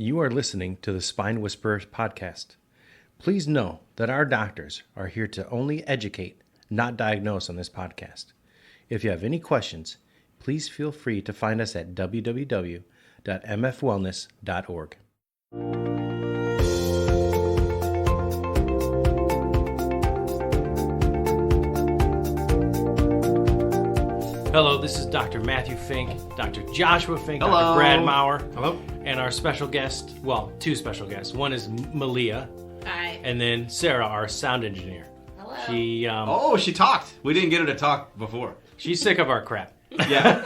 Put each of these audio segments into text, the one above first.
You are listening to the Spine Whisperers podcast. Please know that our doctors are here to only educate, not diagnose on this podcast. If you have any questions, please feel free to find us at www.mfwellness.org. Hello, this is Dr. Matthew Fink, Dr. Joshua Fink, Hello. Dr. Brad Maurer. Hello. And our special guest, well, two special guests. One is Malia. Hi. And then Sarah, our sound engineer. Hello. She talked. We didn't get her to talk before. She's sick of our crap. Yeah.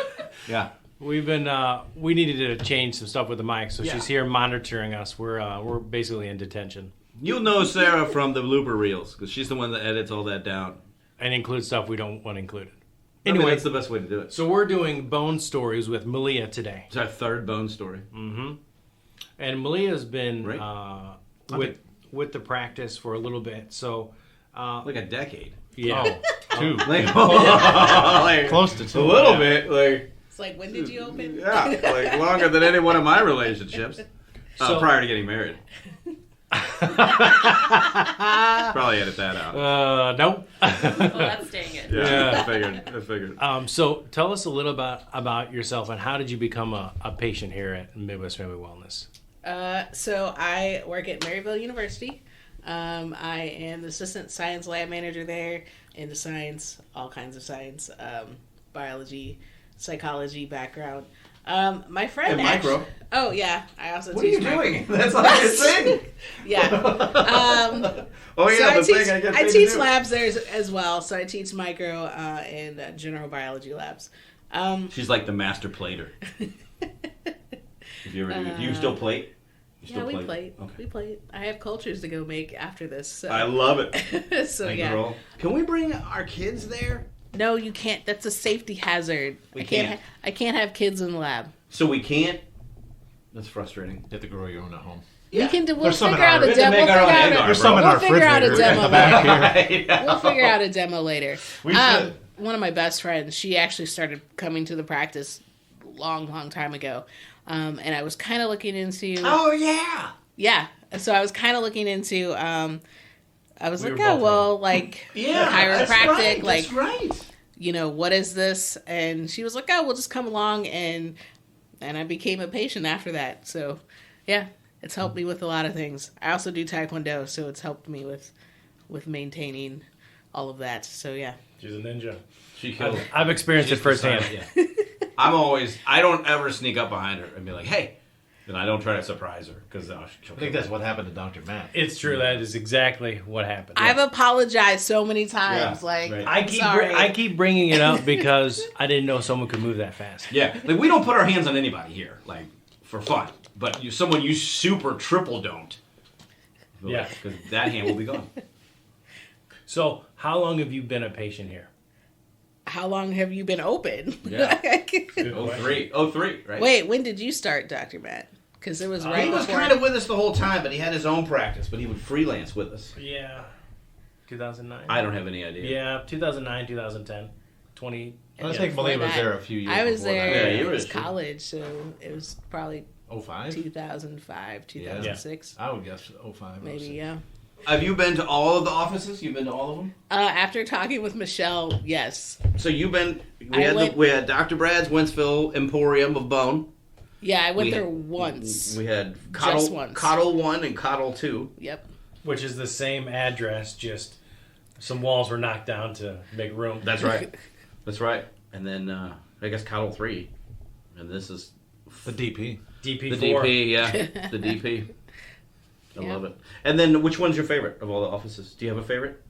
Yeah. We've been, we needed to change some stuff with the mic, so Yeah. she's here monitoring us. We're basically in detention. You'll know Sarah from the blooper reels because she's the one that edits all that down. And includes stuff we don't want included. Anyway, Anyway, that's the best way to do it. so we're doing bone stories with Malia today. It's our third bone story. Mm-hmm. And Malia's been Right. with the practice for a little bit, so Like a decade. yeah. Two. Like, Close to two. a little Yeah. bit. Like, It's like, when did you open? yeah, like longer than any one of my relationships So- prior to getting married. Probably edit that out. Nope. Well, that's staying in. Yeah, I figured. So tell us a little about yourself and how did you become a patient here at Midwest Family Wellness? So I work at Maryville University. I am the assistant science lab manager there, into science, all kinds of science, biology, psychology background. My friend And micro. Oh yeah, I also What are teach you micro. doing? That's like a thing. Yeah. Oh yeah, So the thing I get I paid to teach do. labs there as well. So I teach micro and general biology labs. She's like the master plater. If you ever do you still plate? You Yeah, still we plate. Okay. We plate. I have cultures to go make after this. So. I love it. So Thank yeah. you, Roll. Can we bring our kids there? No, you can't. That's a safety hazard. We I can't. can't. I can't have kids in the lab. So we can't. That's frustrating. You have to grow your own at home. We can do. We'll There's some figure in out our- a we have to demo. make our own egg art, There's some in We'll our figure out a refrigerator demo at the back here. Yeah. We'll figure out a demo later. We should. One of my best friends, she actually started coming to the practice long time ago, and I was kind of looking into. Oh yeah. Yeah, so I was kind of looking into. I was We like, were oh both well, like Yeah. chiropractic, That's like right. you know, what is this? And she was like, oh, we'll just come along, and I became a patient after that. So, yeah, it's helped me with a lot of things. I also do Taekwondo, so it's helped me with maintaining all of that. So, yeah. She's a ninja. She killed it. I've experienced it firsthand. Yeah. I don't ever sneak up behind her and be like, hey. And I don't try to surprise her because I think that's what happened to Dr. Matt. It's true. That is exactly what happened. I've apologized so many times. Yeah, like, right. I keep bringing it up because I didn't know someone could move that fast. Yeah, like we don't put our hands on anybody here, like for fun. But someone you super triple don't. Yeah. because that hand will be gone. So, how long have you been a patient here? How long have you been open? Yeah. Good Oh question. 03, right? Wait, when did you start, Dr. Matt? Because it was right He was before. kind of with us the whole time, but he had his own practice. But he would freelance with us. Yeah. 2009. I don't have any idea. Yeah, 2009, 2010, 20. I Yeah, think Malia was before there that. a few years I was before there. Yeah, that. you It were was too. college, so it was probably 05? 2005, 2006. I would guess 05. Maybe, 06. yeah. Have you been to all of the offices? You've been to all of them? After talking with Michelle, yes. So you've been. I went- We had Dr. Brad's Wentzville Emporium of Bone. Yeah, I went We there had- once. We had Just once. Coddle 1 and Coddle 2. Yep. Which is the same address, just some walls were knocked down to make room. That's right. That's right. And then I guess Coddle 3. And this is The DP. DP4. the DP, yeah. The DP. I Yeah. love it. And then which one's your favorite of all the offices? Do you have a favorite?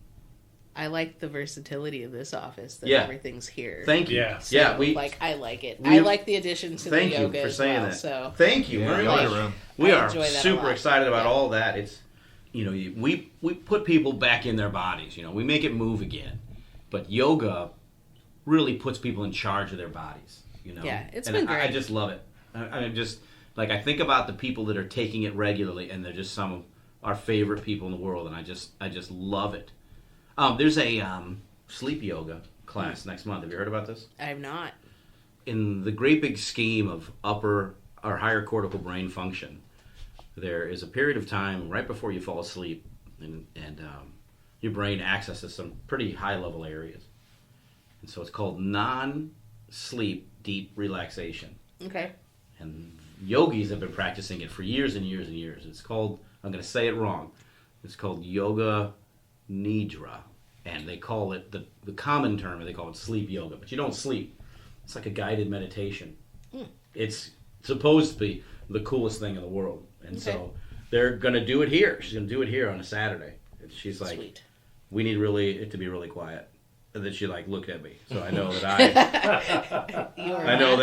I like the versatility of this office, that Yeah. everything's here. Thank you. Yeah. So, Yeah, we like, I like it. we- I like the addition to the thank you yoga for as saying well, that. so. Thank you Yeah, very yoga much. room. We I are enjoy that a super lot. excited about Yeah. all that. It's we put people back in their bodies. We make it move again. But yoga really puts people in charge of their bodies. Yeah, it's and been I great. just love it. I'm just like I think about the people that are taking it regularly, and they're just some of our favorite people in the world, and I just love it. There's a sleep yoga class next month. Have you heard about this? I have not. In the great big scheme of upper or higher cortical brain function, there is a period of time right before you fall asleep, and your brain accesses some pretty high level areas, and so it's called non-sleep deep relaxation. Okay. And yogis have been practicing it for years and years and years. It's called, I'm going to say it wrong, it's called yoga nidra, and they call it the common term, they call it sleep yoga, but you don't sleep. It's like a guided meditation. It's supposed to be the coolest thing in the world, and so they're going to do it here. She's going to do it here on a Saturday. She's like, sweet. We need it to be really quiet. And then she looked at me, so I know that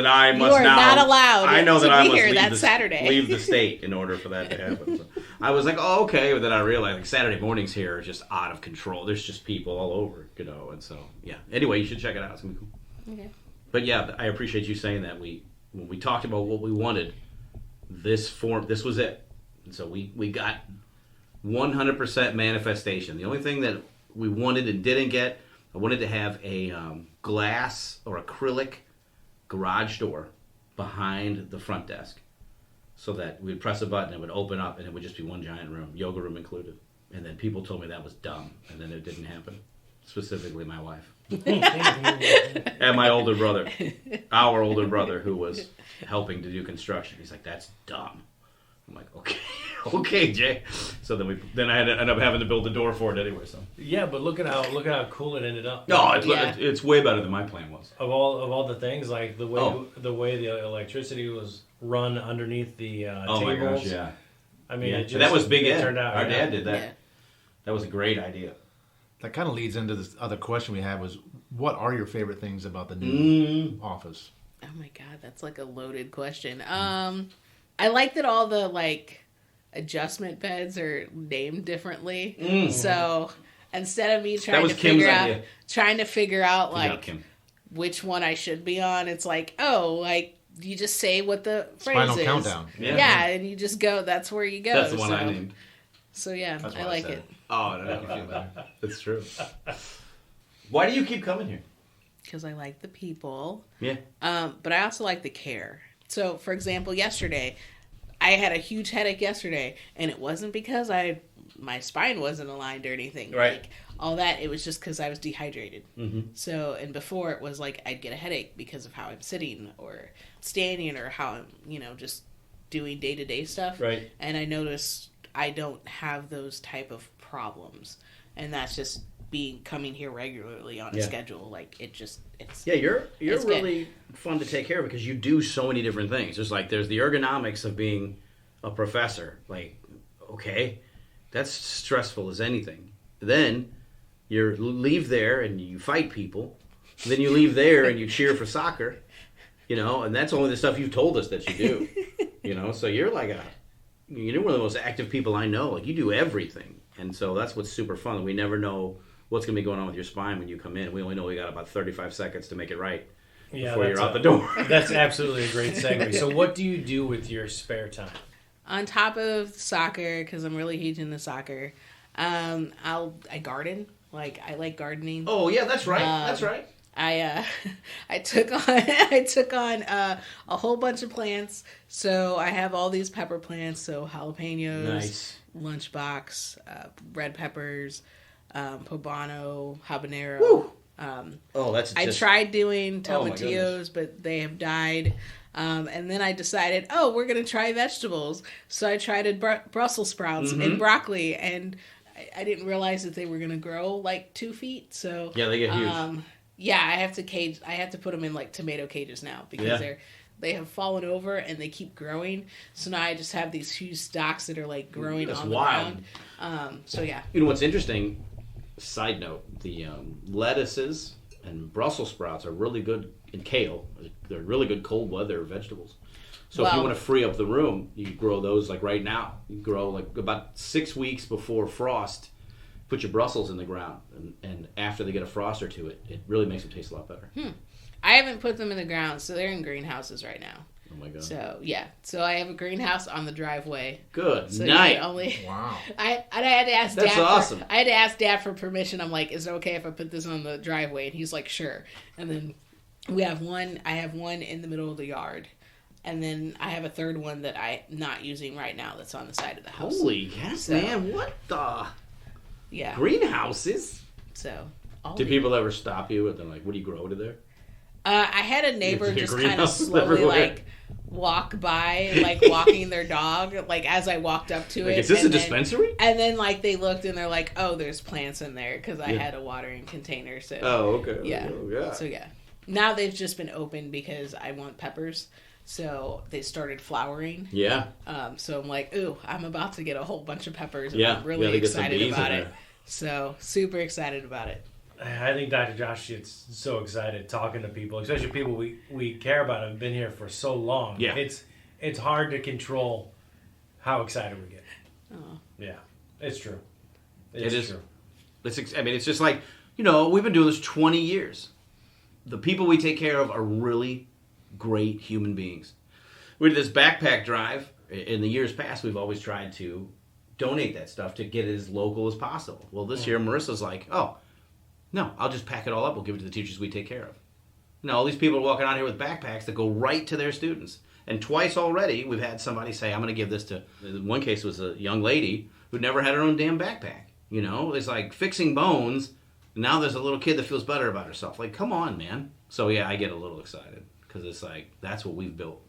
I must now. You are not allowed. I know to that I be must here that Saturday. leave the state in order for that to happen. So I was like, oh, okay. But then I realized Saturday mornings here are just out of control. There's just people all over, and so yeah. Anyway, you should check it out. It's gonna be cool. Okay. But yeah, I appreciate you saying that. When we talked about what we wanted, this was it. And so we got 100% manifestation. The only thing that we wanted and didn't get, I wanted to have a glass or acrylic garage door behind the front desk so that we'd press a button, it would open up, and it would just be one giant room, yoga room included. And then people told me that was dumb, and then it didn't happen. Specifically my wife. And my older brother. Our older brother, who was helping to do construction. He's like, that's dumb. I'm like, okay, Jay. So then I had to end up having to build the door for it anyway. So yeah, but look at how cool it ended up. No, it's way better than my plan was. Of all the things, like the way the electricity was run underneath the tables. My gosh, yeah. I mean, that was Big Ed. Turned out, Our dad did that. Yeah. That was a great idea. That kind of leads into this other question we had was, what are your favorite things about the new office? Oh my God, that's like a loaded question. I like that all the adjustment beds are named differently. So instead of me trying to figure out which one I should be on, it's you just say what the phrase Spinal is. Countdown. Yeah, and you just go. That's where you go. That's the one I named. So yeah, I like it. Oh, that makes me feel better. That's true. Why do you keep coming here? Because I like the people. Yeah. But I also like the care. So, for example, yesterday, I had a huge headache yesterday, and it wasn't because my spine wasn't aligned or anything. Right. All that, it was just because I was dehydrated. Mm-hmm. So, and before it was I'd get a headache because of how I'm sitting or standing or how I'm, just doing day-to-day stuff. Right. And I noticed I don't have those type of problems. And that's just coming here regularly on a schedule. It's you're really good. Fun to take care of because you do so many different things. There's the ergonomics of being a professor. Okay, that's stressful as anything. Then you leave there and you fight people. Then you leave there and you cheer for soccer. And that's only the stuff you've told us that you do. So you're one of the most active people I know. You do everything. And so that's what's super fun. We never know what's going to be going on with your spine when you come in. We only know we got about 35 seconds to make it right before you're out the door. That's absolutely a great segue. So what do you do with your spare time? On top of soccer, because I'm really huge into soccer, I garden. I like gardening. Oh, yeah, that's right. That's right. I took on a whole bunch of plants. So I have all these pepper plants. So jalapenos, nice. Lunchbox, red peppers, poblano, habanero. Woo! I tried doing tomatillos, but they have died. And then I decided, we're going to try vegetables. So I tried Brussels sprouts and broccoli, and I didn't realize that they were going to grow 2 feet. So yeah, they get huge. Yeah, I have to put them in tomato cages now because they have fallen over and they keep growing. So now I just have these huge stalks that are growing on the ground. So yeah. You know what's interesting? Side note: the lettuces and Brussels sprouts are really good, and kale. They're really good cold weather vegetables. So if you want to free up the room, you grow those right now. You grow about 6 weeks before frost. Put your Brussels in the ground, and after they get a frost or two, it really makes them taste a lot better. I haven't put them in the ground, so they're in greenhouses right now. Oh my god! So yeah, I have a greenhouse on the driveway. Good so night. Wow. I had to ask. That's Dad awesome. I had to ask Dad for permission. I'm like, is it okay if I put this on the driveway? And he's like, sure. And then I have one in the middle of the yard. And then I have a third one that I'm not using right now that's on the side of the house. Holy yes, man! What the? Yeah. Greenhouses? So. Do people ever stop you and they're like, "What do you grow to there?" I had a neighbor just kind of greenhouses slowly everywhere. walk by, walking their dog, as I walked up to it. Is this a and dispensary? And then they looked and they're like, "Oh, there's plants in there," because I had a watering container. So Okay. yeah. Oh, yeah. So yeah. Now they've just been open because I want peppers. So they started flowering. Yeah. So I'm like, ooh, I'm about to get a whole bunch of peppers. Yeah. I'm really they get some excited bees about in it. there. So super excited about it. I think Dr. Josh gets so excited talking to people, especially people we care about and have been here for so long. Yeah. It's hard to control how excited we get. Oh. Yeah, it's true. It is. true. It's just like, we've been doing this 20 years. The people we take care of are really great human beings. We did this backpack drive. In the years past, we've always tried to donate that stuff to get it as local as possible. Well, this year, Marissa's like, oh, no, I'll just pack it all up. We'll give it to the teachers we take care of. All these people are walking out here with backpacks that go right to their students. And twice already, we've had somebody say, I'm going to give this to... In one case, it was a young lady who never had her own damn backpack. It's like fixing bones. Now there's a little kid that feels better about herself. Like, come on, man. So, yeah, I get a little excited. Because it's like, that's what we've built,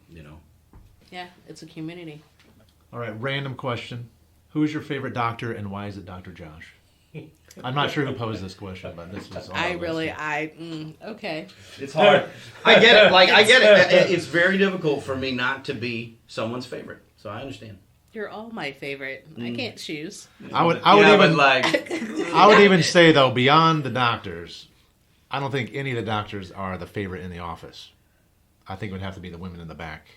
Yeah, it's a community. All right, random question. Who is your favorite doctor and why is it Dr. Josh? I'm not sure who posed this question, but this was on our list. Okay. It's hard. I get it. I get it. It's very difficult for me not to be someone's favorite. So I understand. You're all my favorite. I can't choose. I would even say though, beyond the doctors, I don't think any of the doctors are the favorite in the office. I think it would have to be the women in the back.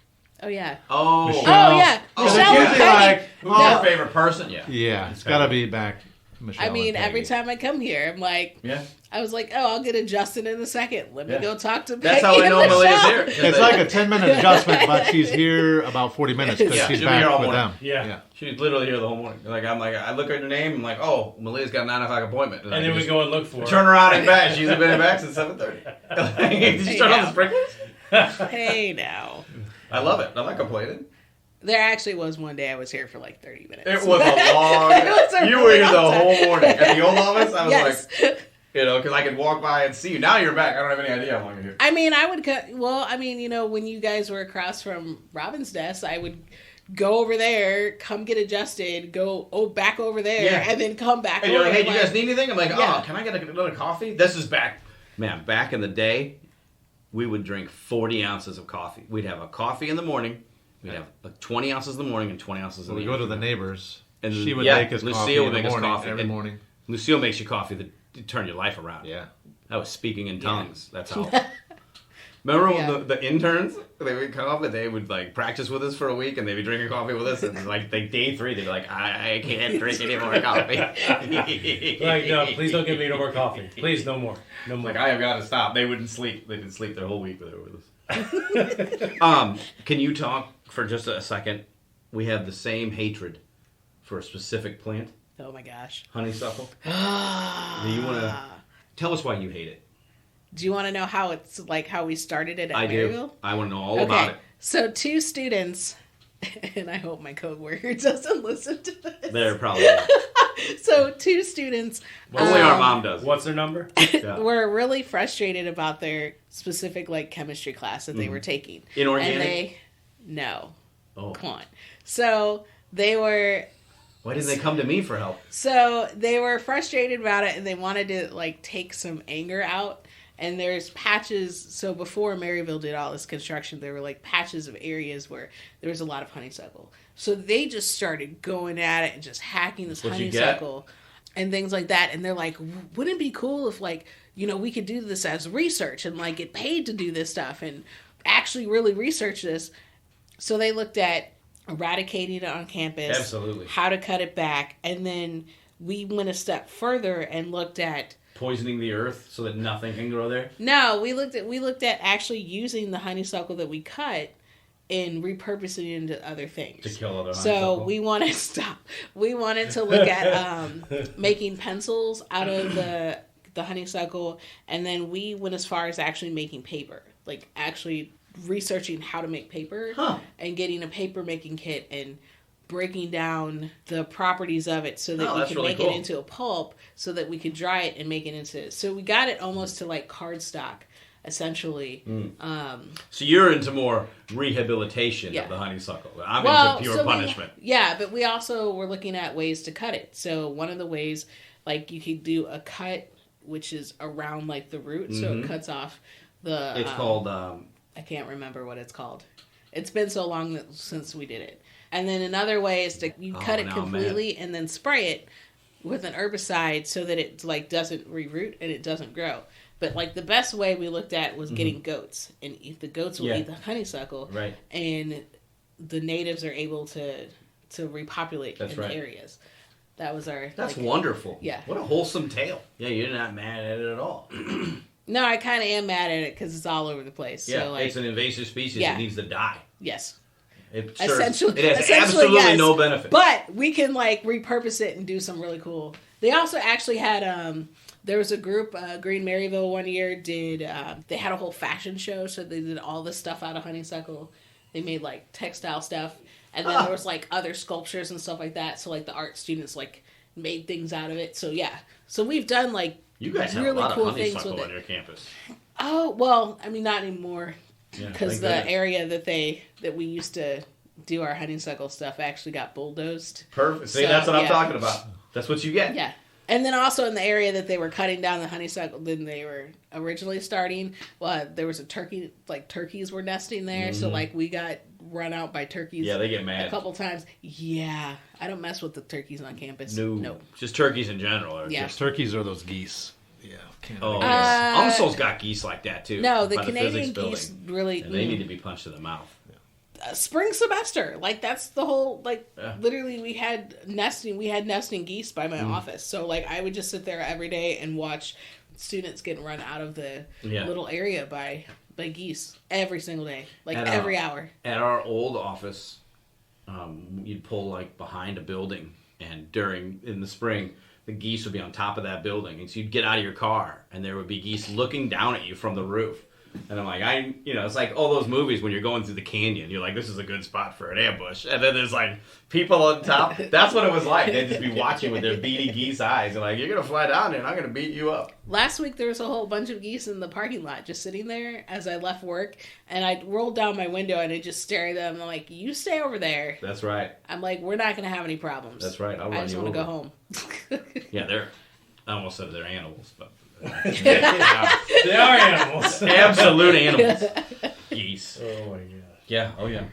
Oh yeah. Oh. Michelle. Oh yeah. Oh, Michelle it's and usually Peggy. who's your favorite person? Yeah. Yeah, it's got to be back. Michelle I mean, and Peggy. every time I come here, I'm like, Yeah. I was like, oh, I'll get adjusted in a second. Let me Yeah. go talk to Peggy. That's how I and know Malia's Michelle. here. It's like a 10-minute adjustment, but she's here about 40 minutes because Yeah, she's she'll be here back all with morning. them. Yeah. She's literally here the whole morning. I look at her name. I'm like, oh, Malia's got a 9 o'clock appointment. And then we go and look for her. turn around and back. She's been back since 7:30. Did you turn on the sprinklers? Hey now. I love it. I'm not complaining. There actually was one day I was here for like 30 minutes. It was a long. It was a You really were here long the time. whole morning at the old office. I was Yes. like, because I could walk by and see you. Now you're back. I don't have any idea how long you're here. I mean, I would when you guys were across from Robin's desk, I would go over there, come get adjusted, go back over there, Yeah. and then come back And over. you're like, hey, do you guys need anything? I'm like, Yeah. oh, can I get another coffee? This is back. Man, back in the day, we would drink 40 ounces of coffee. We'd have a coffee in the morning. We'd have 20 ounces in the morning and 20 ounces in the We go to evening. the neighbors. And she would yeah, make us Lucille coffee would in the make us morning, coffee. every And morning. Lucille makes you coffee that turn your life around. Yeah. That was speaking in tongues. That's how. Remember when the interns, they would come up and they would practice with us for a week and they'd be drinking coffee with us and day 3 they'd be like, I can't drink any more coffee. Like, no, please don't give me no more coffee. Please, no more. No more. Like, I have got to stop. They wouldn't sleep. They didn't sleep their whole week they were with us. Can you talk for just a second? We have the same hatred for a specific plant, Oh my gosh. honeysuckle. Do you want to tell us why you hate it? Do you want to know how it's how we started it at I Maryville? do. I want to know all about it. So 2 students, and I hope my code worker doesn't listen to this. They're probably So 2 students only our mom does. What's their number? Yeah. were really frustrated about their specific chemistry class that they were taking. Inorganic? No. Oh. Come on. So they were Why didn't they come to me for help? So they were frustrated about it, and they wanted to take some anger out. And there's patches. So before Maryville did all this construction, there were patches of areas where there was a lot of honeysuckle. So they just started going at it and just hacking this What'd you honeysuckle and things like that. And they're like, wouldn't it be cool if we could do this as research and get paid to do this stuff and actually really research this. So they looked at eradicating it on campus. Absolutely. How to cut it back. And then we went a step further and looked at Poisoning the earth so that nothing can grow there? No, we looked at actually using the honeysuckle that we cut and repurposing it into other things. To kill other So honeysuckle? we wanted to look at making pencils out of the honeysuckle, and then we went as far as actually making paper. Actually researching how to make paper and getting a paper making kit and breaking down the properties of it so that we can make it into a pulp so that we could dry it and make it into... So we got it almost to like cardstock, essentially. So you're into more rehabilitation of the honeysuckle. I'm into pure punishment. But we also were looking at ways to cut it. So one of the ways, like you could do a cut which is around like the root, so it cuts off the... It's called... I can't remember what it's called. It's been so long since we did it. And then another way is to cut it completely and then spray it with an herbicide so that it like doesn't reroot and it doesn't grow. But like the best way we looked at was getting goats, and the goats will eat the honeysuckle, right? And the natives are able to repopulate the areas. That was our... That's wonderful. Yeah. What a wholesome tale. Yeah, you're not mad at it at all. No, I kind of am mad at it because it's all over the place. Yeah, so, like, it's an invasive species. It needs to die. Yes. It has absolutely no benefit. But we can like repurpose it and do some really cool... They also actually had... there was a group, Green Maryville one year did... they had a whole fashion show, so they did all this stuff out of honeysuckle. They made like textile stuff. And then there was like other sculptures and stuff like that. So like the art students like made things out of it. So yeah. So we've done like... You guys have really a lot cool of honeysuckle on your campus. Oh, well, I mean, not anymore. Because the area that we used to do our honeysuckle stuff actually got bulldozed. Perfect. See, that's what I'm talking about. That's what you get. Yeah. And then also in the area that they were cutting down the honeysuckle, then they were originally starting, there was a turkey, like turkeys were nesting there. So like we got run out by turkeys. Yeah, they get mad. A couple times. Yeah. I don't mess with the turkeys on campus. No. Just turkeys in general. Just turkeys or those geese. Yeah. UMSL's got geese like that too. No, the Canadian geese really... And they need to be punched in the mouth. Spring semester, like that's the whole literally we had nesting geese by my office, so like I would just sit there every day and watch students getting run out of the little area by geese every single day, like every hour. At our old office, you'd pull like behind a building, and in the spring the geese would be on top of that building, and so you'd get out of your car and there would be geese looking down at you from the roof. And I'm like, it's like all those movies when you're going through the canyon. You're like, this is a good spot for an ambush. And then there's like people on top. That's what it was like. They'd just be watching with their beady geese eyes. And like, you're going to fly down there and I'm going to beat you up. Last week there was a whole bunch of geese in the parking lot just sitting there as I left work. And I rolled down my window and I just stare at them. And I'm like, you stay over there. That's right. I'm like, we're not going to have any problems. That's right. I just want to go home. Yeah, I almost said they're animals, but... They are animals. Absolute animals. Geese. Oh my god. Yeah. Oh yeah.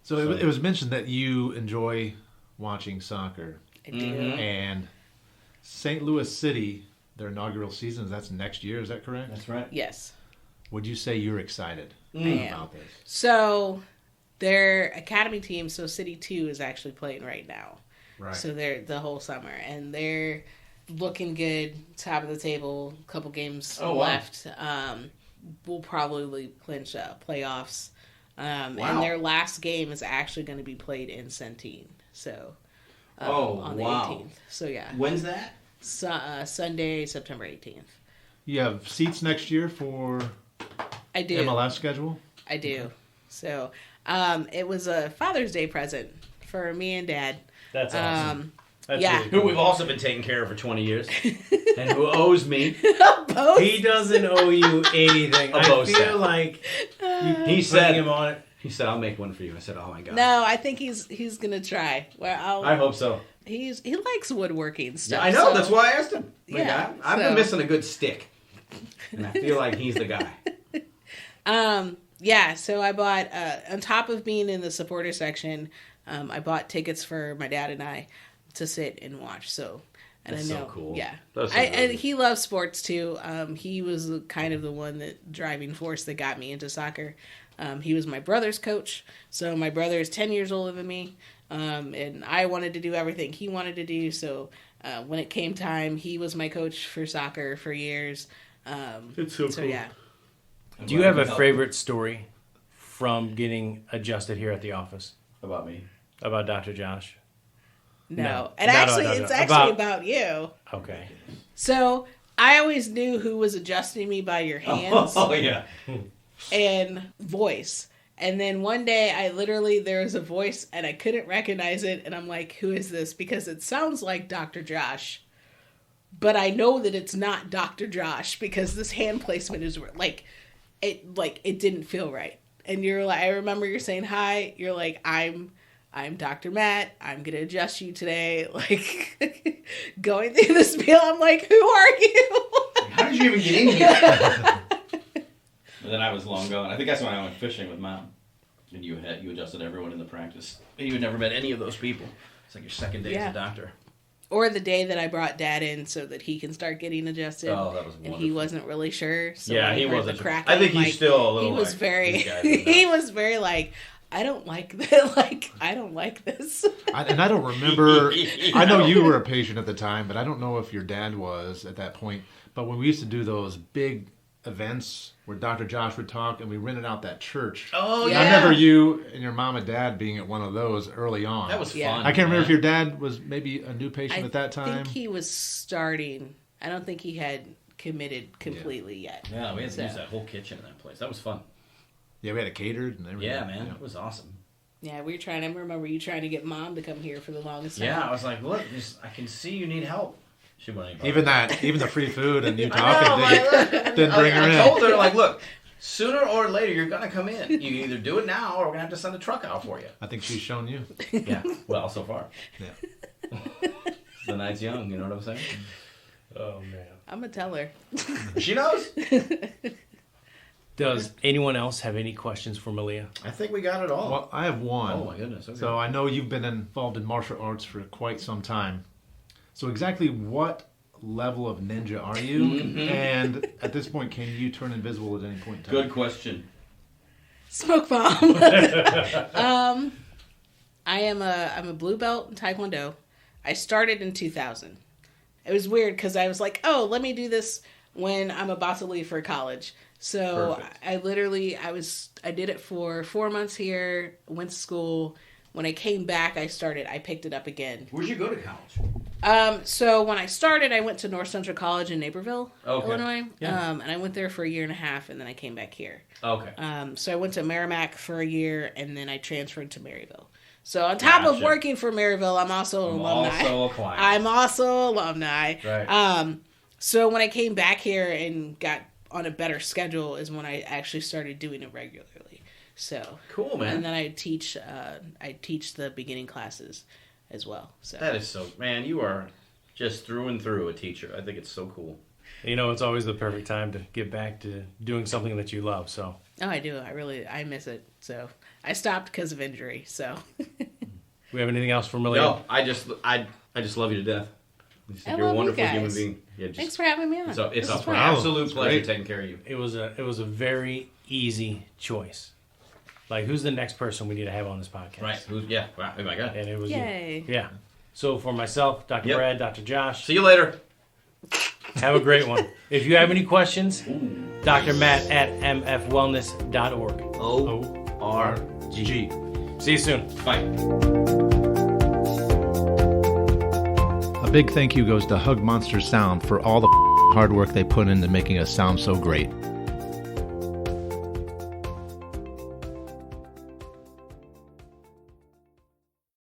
So it was mentioned that you enjoy watching soccer. I do. And St. Louis City, their inaugural season, that's next year. Is that correct? That's right. Yes. Would you say you're excited about this? So their academy team, so City 2 is actually playing right now. Right. So they're the whole summer, and they're looking good, top of the table, a couple games left. We'll probably clinch playoffs. And their last game is actually going to be played in Centene. So on the 18th. So yeah. When's that? Sunday, September 18th. You have seats next year for I do. MLS schedule? I do. So it was a Father's Day present for me and Dad. That's awesome. That's really cool. Who we've also been taking care of for 20 years. And who owes me. He doesn't owe you anything. I feel like he said him on it. He said, I'll make one for you. I said, oh my God. No, I think he's going to try. Well, I hope so. He likes woodworking stuff. Yeah, I know. So, that's why I asked him. I've been missing a good stick. And I feel like he's the guy. Yeah, so I bought, on top of being in the supporter section, I bought tickets for my dad and I to sit and watch. So, and that's I know, so cool. Yeah, and he loves sports too. He was kind of the one that driving force that got me into soccer. He was my brother's coach. So my brother is 10 years older than me, and I wanted to do everything he wanted to do. So when it came time, he was my coach for soccer for years. It's so cool. Yeah. Do you have a favorite story from getting adjusted here at the office? About me? About Dr. Josh? No. And actually, it's actually about you. Okay. So, I always knew who was adjusting me by your hands. Oh yeah. and voice. And then one day there was a voice and I couldn't recognize it. And I'm like, who is this? Because it sounds like Dr. Josh. But I know that it's not Dr. Josh because this hand placement is it didn't feel right. And you're like, I remember you're saying hi. You're like, I'm Dr. Matt. I'm going to adjust you today. Like, going through the spiel, I'm like, who are you? How did you even get in here? But then I was long gone. I think that's when I went fishing with Mom. And you adjusted everyone in the practice. And you had never met any of those people. It's like your second day as a doctor. Or the day that I brought Dad in so that he can start getting adjusted. Oh, that was wonderful. And he wasn't really sure. So yeah, he wasn't sure. I think he's still a little. He was he was very like, I don't like that. Like, I don't like this. I don't remember. I know you were a patient at the time, but I don't know if your dad was at that point. But when we used to do those big events where Dr. Josh would talk, and we rented out that church. Oh, and yeah. I remember you and your mom and dad being at one of those early on. That was fun. I can't remember if your dad was maybe a new patient at that time. I think he was starting. I don't think he had committed completely yet. Yeah, we had to use that whole kitchen in that place. That was fun. Yeah, we had it catered and everything. Yeah, man. It was awesome. Yeah, we were trying. I remember you trying to get Mom to come here for the longest time. Yeah, I was like, look, I can see you need help. She wouldn't even the free food and you talking didn't bring her in. I told her, like, look, sooner or later you're gonna come in. You either do it now or we're gonna have to send a truck out for you. I think she's shown you. Yeah. Well, so far. Yeah. The night's young. You know what I'm saying? Oh man. I'm gonna tell her. She knows. Does anyone else have any questions for Malia? I think we got it all. Well, I have one. Oh my goodness. Okay. So I know you've been involved in martial arts for quite some time. So exactly what level of ninja are you? Mm-hmm. And at this point, can you turn invisible at any point in time? Good question. Smoke bomb. I'm a blue belt in Taekwondo. I started in 2000. It was weird because I was like, oh, let me do this when I'm about to leave for college. So Perfect. I did it for 4 months here, went to school. When I came back, I picked it up again. Where'd you go to college? So when I started, I went to North Central College in Naperville, Illinois. Yeah. And I went there for 1.5 years, and then I came back here. Okay. So I went to Merrimack for a year, and then I transferred to Maryville. So on top of working for Maryville, I'm also an alumni. Also a client. I'm also alumni. Right. So when I came back here and got on a better schedule is when I actually started doing it regularly. So cool, man. And then I teach the beginning classes as well. So that is so, man. You are just through and through a teacher. I think it's so cool. You know, it's always the perfect time to get back to doing something that you love. So. Oh, I do. I miss it. So I stopped because of injury. So. We have anything else for Malia? No, I just love you to death. You're a wonderful human being. Yeah, thanks for having me on. So it's an fun. absolute pleasure great. taking care of you. It was a very easy choice. Like, who's the next person we need to have on this podcast? Right. Yeah. Wow. Oh my God. And it was Yay. you. Yeah. So for myself, Dr. Yep. Brad, Dr. Josh, See you later. have a great one. If you have any questions, Dr. Matt at mfwellness.org. O-R-G. See you soon. Bye. A big thank you goes to Hug Monster Sound for all the hard work they put into making us sound so great.